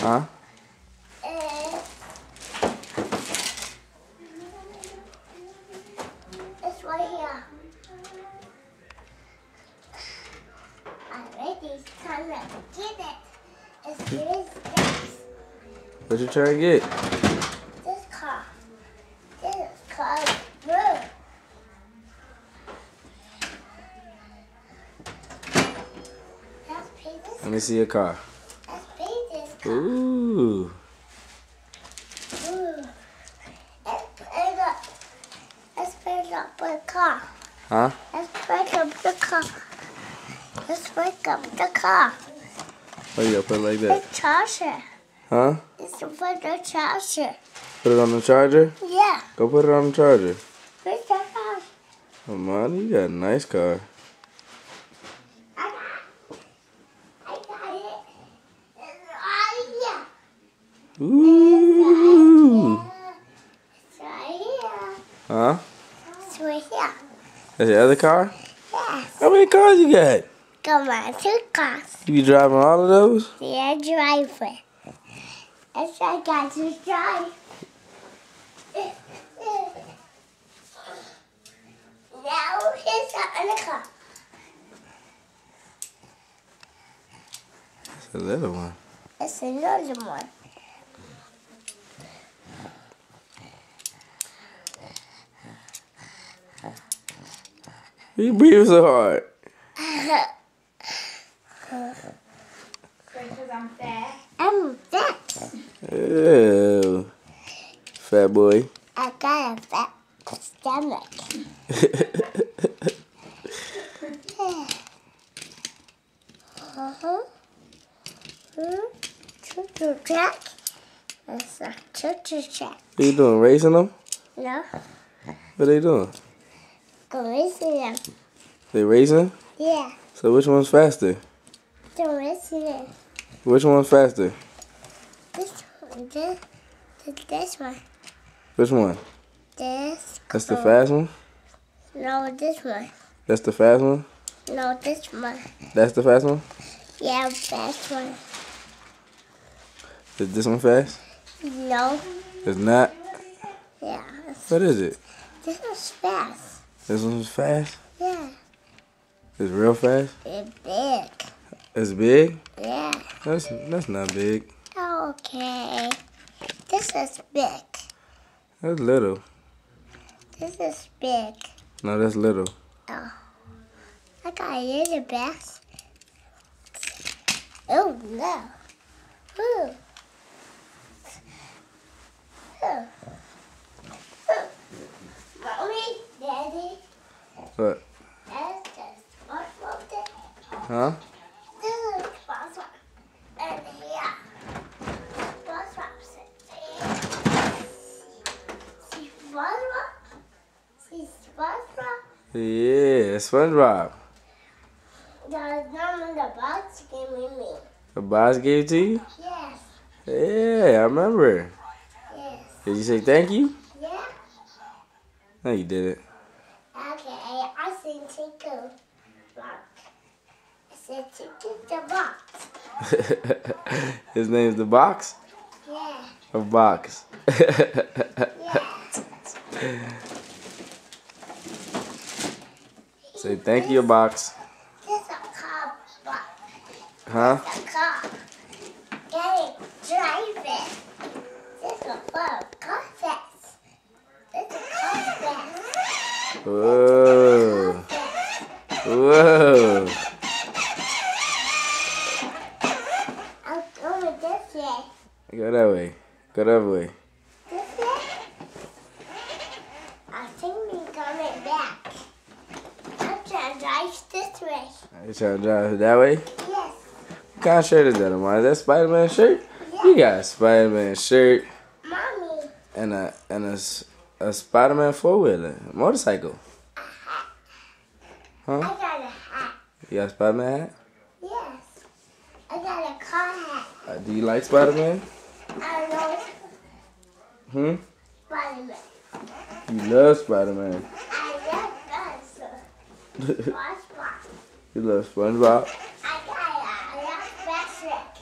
Huh? It's right here. Already, it's time to get it. It's this. What you trying to get? This car. This is called blue. Let's pay this. Let me see your car. Let's pay this car. Ooh. Ooh. Let's pick up the car. Huh? Let's pick up the car. Let's pick up the car. Why you gotta put it like that? The charger. Huh? It's for the charger. Put it on the charger? Yeah. Go put it on the charger. Where's the car? Oh, man, you got a nice car. I got it. It's right here. Ooh. It's right here. Huh? It's right here. That's your other car? Yes. How many cars you got? Come on, 2 cars. You be driving all of those? Yeah, driver. Yes, I got to drive. Now here's the other car. That's a little one. It's another one. You breathe so hard. Because I'm fat. I'm fat. Ew. Fat boy. I got a fat stomach. Choo-choo track. It's a choo-choo track. What you doing, racing them? No, What they doing? go racing them. They racing? Yeah, So which one's faster? go racing them. Which one's faster? This one, this one, Which one? this. That's the fast one? No, this one. That's the fast one? No, this one. That's the fast one? Yeah, fast one. Is this one fast? No, It's not? yeah. What is it? This is fast. This one's fast? Yeah, It's real fast? it's big. It's big? Yeah. That's not big. Okay. This is big. That's little. This is big. No, that's little. Oh. I got a little bit. Oh no. Ooh. Oh. Oh. Mommy, Daddy, What? that's the SpongeBob thing. Huh? This is SpongeBob. And here. SpongeBob sits here. See SpongeBob? See SpongeBob? Yeah, SpongeBob. The name of the box gave me. The boss gave it to you? Yes. Yeah, I remember. Yes. Did you say thank you? Yeah. No, you didn't. Okay, I said take a box. I said take the box. His name's the box? Yeah. Or box? Yeah. Say thank you, box. This is a car box. Huh? A car. Get it, drive it. This is a car fast. This is a car fast. Whoa. Whoa. I'm going this way. Go that way. Go that way. This way? I think we're coming back. I'm trying to drive this way. You trying to drive it that way? Yes. What kind of shirt is that, Amar? Is that Spider-Man shirt? You got a Spider-Man shirt Mommy. and a Spider-Man 4-wheeler, motorcycle. I Huh? got a hat. You got a Spider-Man hat? Yes. I got a car hat. Do you like Spider-Man? I know Hmm? Spider-Man. You love Spider-Man. I love dinosaurs. SpongeBob. You love SpongeBob? I love Patrick.